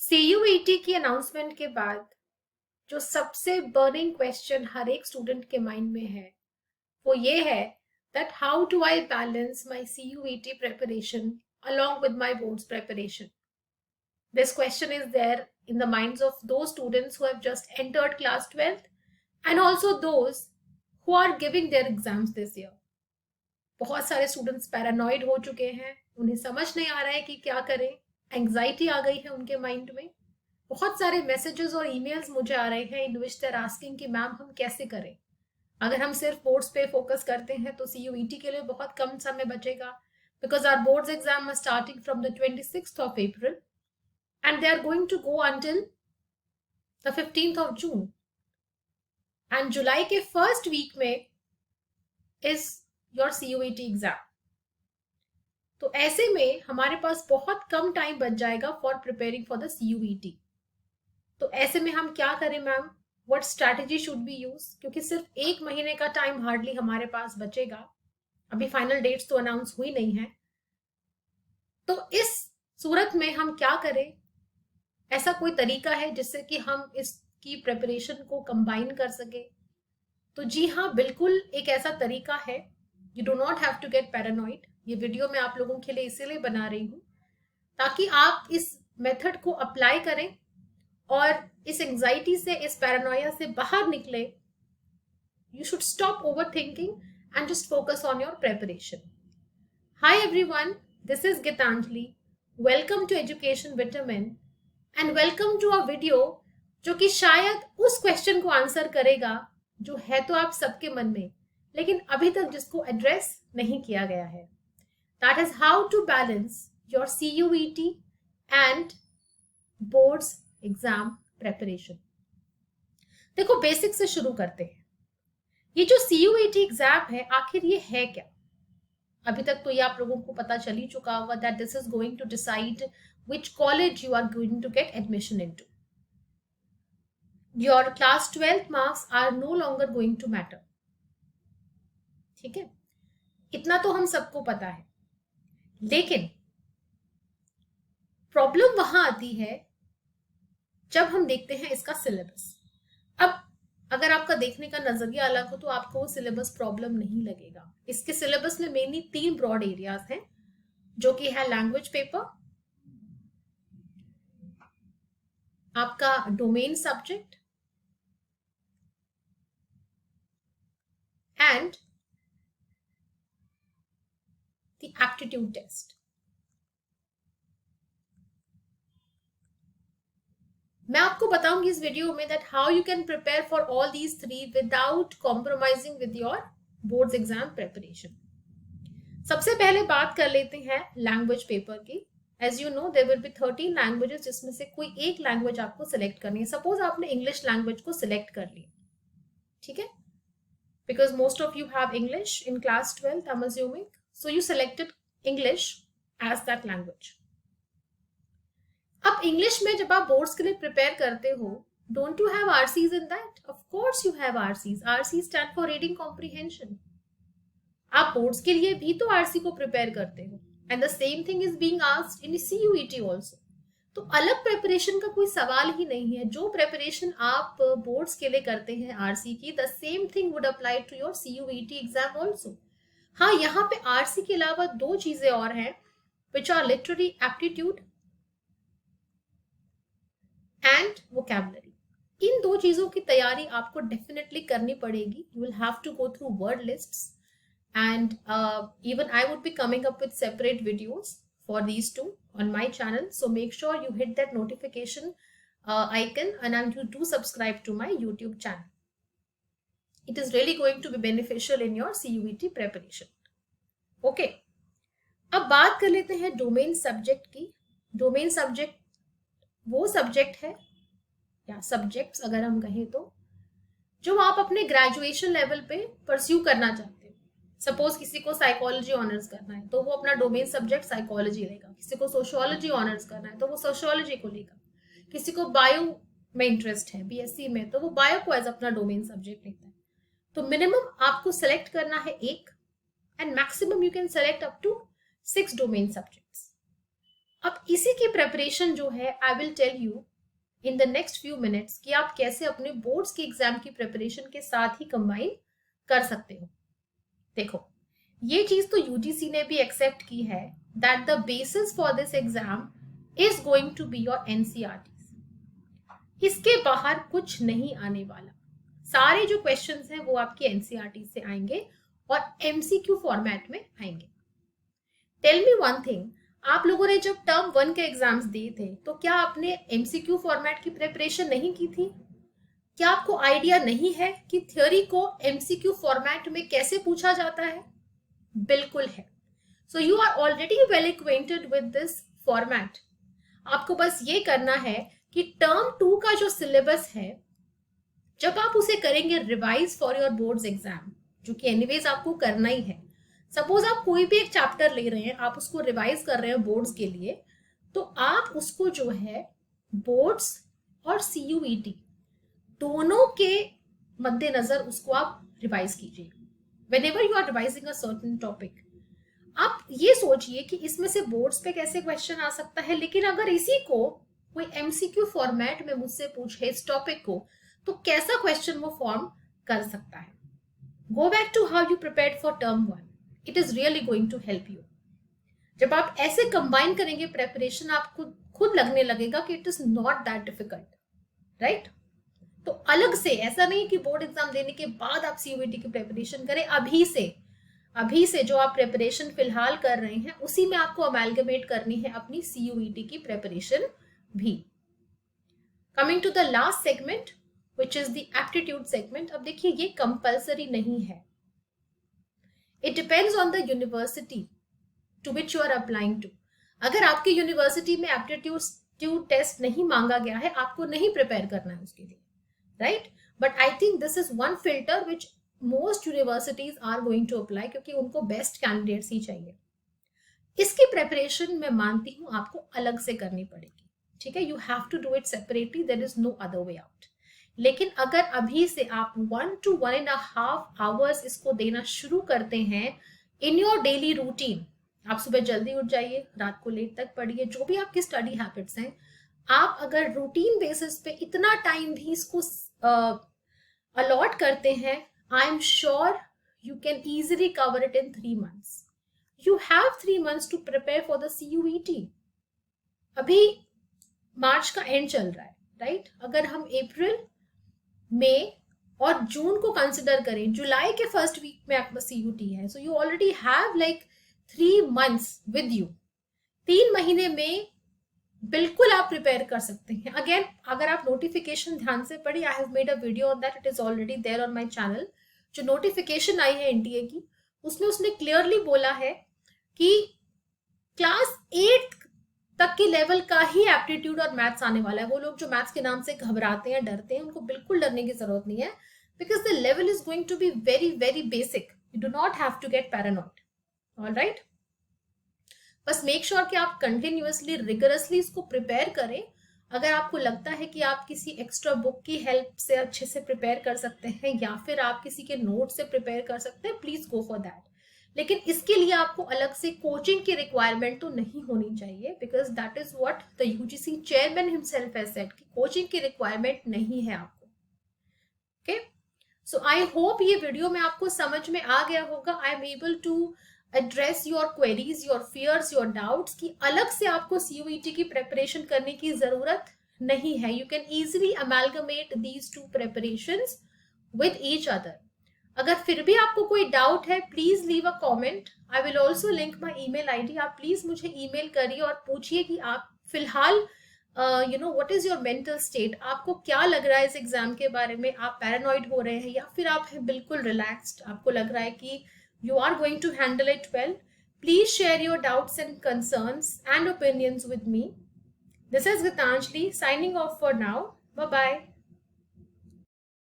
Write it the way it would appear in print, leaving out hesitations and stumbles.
CUET की announcement के बाद जो सबसे बर्निंग क्वेश्चन हर एक स्टूडेंट के माइंड में है वो ये है that how do I balance my CUET preparation along with my boards preparation. This question is there in the minds of those students who have just entered class 12th and also those who are giving their exams this year. बहुत सारे students paranoid हो चुके हैं, उन्हें समझ नहीं आ रहा है कि क्या करें, एंग्जाइटी आ गई है उनके माइंड में। बहुत सारे मैसेजेस और ईमेल्स मुझे आ रहे हैं इन विच दे आर आस्किंग कि मैम हम कैसे करें। अगर हम सिर्फ बोर्ड्स पे फोकस करते हैं तो सीयूईटी के लिए बहुत कम समय बचेगा, because our boards exam are starting from the 26th of April and they are going to go until the 15th of June and जुलाई के फर्स्ट वीक में is your CUET एग्जाम। तो ऐसे में हमारे पास बहुत कम टाइम बच जाएगा for preparing for the CUET. तो ऐसे में हम क्या करें ma'am, what strategy should be use, क्योंकि सिर्फ एक महीने का टाइम हार्डली हमारे पास बचेगा, अभी फाइनल डेट्स तो अनाउंस हुई नहीं है। तो इस सूरत में हम क्या करें, ऐसा कोई तरीका है जिससे कि हम इसकी प्रिपरेशन को कंबाइन कर सके? तो जी हाँ, बिल्कुल एक ऐसा तरीका है। You do not have to get paranoid. ये वीडियो मैं आप लोगों के लिए इसीलिए बना रही हूँ ताकि आप इस मेथड को अप्लाई करें और इस एंजाइटी से, इस पैरानोया से बाहर निकले। You should stop over thinking and just focus on your preparation. Hi everyone, this is Geetanjali. Welcome to education vitamin and welcome to a video जो कि शायद उस क्वेश्चन को आंसर करेगा जो है तो आप सबके मन में, लेकिन अभी तक जिसको एड्रेस नहीं किया गया है। That is how to balance your CUET and boards exam preparation. देखो, बेसिक से शुरू करते हैं। ये जो सीयूईटी एग्जाम है, आखिर ये है क्या? अभी तक तो ये आप लोगों को पता चल ही चुका होगा that this is going to decide which college you are going to get admission into. Your class 12th marks are no longer going to matter. ठीक है, इतना तो हम सबको पता है, लेकिन प्रॉब्लम वहां आती है जब हम देखते हैं इसका सिलेबस। अब अगर आपका देखने का नजरिया अलग हो तो आपको वो सिलेबस प्रॉब्लम नहीं लगेगा। इसके सिलेबस में मेनली 3 ब्रॉड एरियाज हैं, जो कि है लैंग्वेज पेपर, आपका domain subject and the aptitude test. मैं आपको बताऊंगी इस वीडियो में that how you can prepare for all these 3 without compromising with your boards exam preparation. सबसे पहले बात कर लेते हैं लैंग्वेज पेपर की। As you know, there will be 13 languages, जिसमें से कोई एक लैंग्वेज आपको सिलेक्ट करनी है। सपोज आपने इंग्लिश लैंग्वेज को सिलेक्ट कर लिया, ठीक है, because most of you have English in class 12th, I am assuming, so you selected English as that language. अब इंग्लिश में जब आप बोर्ड्स के लिए प्रिपेयर करते हो, don't you have RCs in that? Of course you have RCs. RC stand for reading comprehension. आप boards के लिए भी तो आरसी को प्रिपेयर करते हो, and the same thing is being asked in CUET also. तो अलग प्रिपरेशन का कोई सवाल ही नहीं है। जो प्रिपरेशन आप बोर्ड्स के लिए करते हैं आरसी की, the same thing would apply to your CUET exam also. हाँ, यहाँ पे आरसी के अलावा 2 चीजें और हैं, which are literary aptitude and vocabulary. इन 2 चीजों की तैयारी आपको डेफिनेटली करनी पड़ेगी। You will have to go through word lists and even I would be coming up with separate videos for these 2 on my channel, so make sure you hit that notification icon and you do subscribe to my YouTube channel. It is really going to be beneficial in your CUET preparation. Okay, अब बात कर लेते हैं domain subject की। Domain subject वो subject है, या subjects अगर हम कहें तो, जो आप अपने ग्रेजुएशन लेवल पे परस्यू करना चाहते हैं। सपोज किसी को साइकोलॉजी ऑनर्स करना है तो वो अपना डोमेन सब्जेक्ट साइकोलॉजी लेगा, किसी को सोशियोलॉजी ऑनर्स करना है तो वो सोशियोलॉजी को लेगा, किसी को बायो में इंटरेस्ट है बीएससी में तो वो बायो को एज अपना डोमेन सब्जेक्ट लेता है। तो मिनिमम आपको सेलेक्ट करना है 1 and maximum you can select up to 6 domain subjects. अब इसी की प्रेपरेशन जो है I will tell you in the next few minutes कि आप कैसे अपने बोर्ड्स की एग्जाम की प्रिपरेशन के साथ ही कंबाइन कर सकते हो। देखो, ये चीज तो यूजीसी ने भी एक्सेप्ट की है that the basis for this exam is going to be your NCERT. इसके बाहर कुछ नहीं आने वाला। सारे जो क्वेश्चंस हैं वो आपके एनसीईआरटी से आएंगे और एमसीक्यू फॉर्मेट में आएंगे। टेल मी वन थिंग, आप लोगों ने जब टर्म 1 के एग्जाम्स दिए थे तो क्या आपने एमसीक्यू फॉर्मेट की प्रिपरेशन नहीं की थी? क्या आपको आइडिया नहीं है कि थ्योरी को एमसीक्यू फॉर्मेट में कैसे पूछा जाता है? बिल्कुल है। So you are already well acquainted with this format. आपको बस ये करना है कि टर्म 2 का जो सिलेबस है, जब आप उसे करेंगे revise for your boards exam, जो कि एनीवेज आपको करना ही है। सपोज आप कोई भी एक चैप्टर ले रहे हैं, आप उसको रिवाइज कर रहे हैं बोर्ड्स के लिए, तो आप उसको जो है बोर्ड्स और सीयूईटी दोनों के मद्देनजर उसको आप रिवाइज कीजिए। Whenever you are revising a certain topic, आप ये सोचिए कि इसमें से बोर्ड्स पे कैसे क्वेश्चन आ सकता है, लेकिन अगर इसी को कोई एमसीक्यू फॉर्मेट में मुझसे पूछे इस टॉपिक को, तो कैसा क्वेश्चन वो फॉर्म कर सकता है। Go back to how you prepared for term 1, it is really going to help you. जब आप ऐसे कंबाइन करेंगे प्रेपरेशन, आपको खुद लगने लगेगा कि it is not that difficult, right? तो अलग से ऐसा नहीं कि बोर्ड एग्जाम देने के बाद आप सीयूईटी की प्रिपरेशन करें। अभी से जो आप प्रिपरेशन फिलहाल कर रहे हैं उसी में आपको अमेलगमेट करनी है अपनी सीयूईटी की प्रिपरेशन भी। Coming to the last segment which is the aptitude segment. अब देखिए, ये कंपल्सरी नहीं है, it depends on the university to which you are applying to. अगर आपकी यूनिवर्सिटी में एप्टीट्यूड टेस्ट नहीं मांगा गया है, आपको नहीं प्रिपेयर करना है उसके लिए, right? But I think this is one filter which most universities are going to apply, क्योंकि उनको बेस्ट कैंडिडेट्स ही चाहिए। इसकी प्रेपरेशन मैं मानती हूं आपको अलग से करनी पड़ेगी, ठीक है? You have to do it separately, there is no other way out. लेकिन अगर अभी से आप 1 to 1.5 आवर्स इसको देना शुरू करते हैं इन योर डेली रूटीन, आप सुबह जल्दी उठ जाइए, रात को लेट तक पढ़िए, जो भी आपकी स्टडी हैबिट्स हैं, आप अगर रूटीन बेसिस पे इतना टाइम भी इसको अलॉट करते हैं, I am sure you can easily cover it in 3 months. You have 3 months to prepare for the CUET. अभी मार्च का एंड चल रहा है, राइट? अगर हम अप्रैल, मई और जून को कंसिडर करें, जुलाई के फर्स्ट वीक में आपका CUT है, so you already have like 3 months with you. 3 महीने में बिल्कुल आप प्रिपेयर कर सकते हैं। अगेन, अगर आप नोटिफिकेशन ध्यान से पढ़ी, I have made a video on that, it is already there on my channel. जो नोटिफिकेशन आई है एनटीए की, उसमें उसने क्लियरली बोला है कि क्लास 8 तक के लेवल का ही एप्टीट्यूड और मैथ्स आने वाला है। वो लोग जो मैथ्स के नाम से घबराते हैं, डरते हैं, उनको बिल्कुल डरने की जरूरत नहीं है, because the level is going to be very very basic. You do not have to get paranoid, alright? बस मेक श्योर कि आप कंटिन्यूअसली रिगरसली इसको प्रिपेयर करें। अगर आपको लगता है कि आप किसी एक्स्ट्रा बुक की हेल्प से अच्छे से प्रिपेयर कर सकते हैं या फिर आप किसी के नोट से प्रिपेयर कर सकते हैं, प्लीज गो फॉर दैट। लेकिन इसके लिए आपको अलग से कोचिंग की रिक्वायरमेंट तो नहीं होनी चाहिए, because that is what the UGC chairman himself has said कि कोचिंग की रिक्वायरमेंट नहीं है आपको। ओके, सो आई होप ये वीडियो में आपको समझ में आ गया होगा। I am able to address your queries, your fears, your doubts, कि अलग से आपको सीयूईटी की प्रेपरेशन करने की जरूरत नहीं है। You can easily amalgamate these two preparations with each other. अगर फिर भी आपको कोई डाउट है, please leave a comment. I will also link my email ID. आप प्लीज मुझे ईमेल करिए और पूछिए कि आप फिलहाल you know what is your mental state, आपको क्या लग रहा है इस एग्जाम के बारे में। आप पैरानॉइड हो रहे हैं या फिर आप हैं बिल्कुल रिलैक्स्ड, आपको लग रहा है कि you are going to handle it well. Please share your doubts and concerns and opinions with me. This is Gitanjali signing off for now. Bye bye.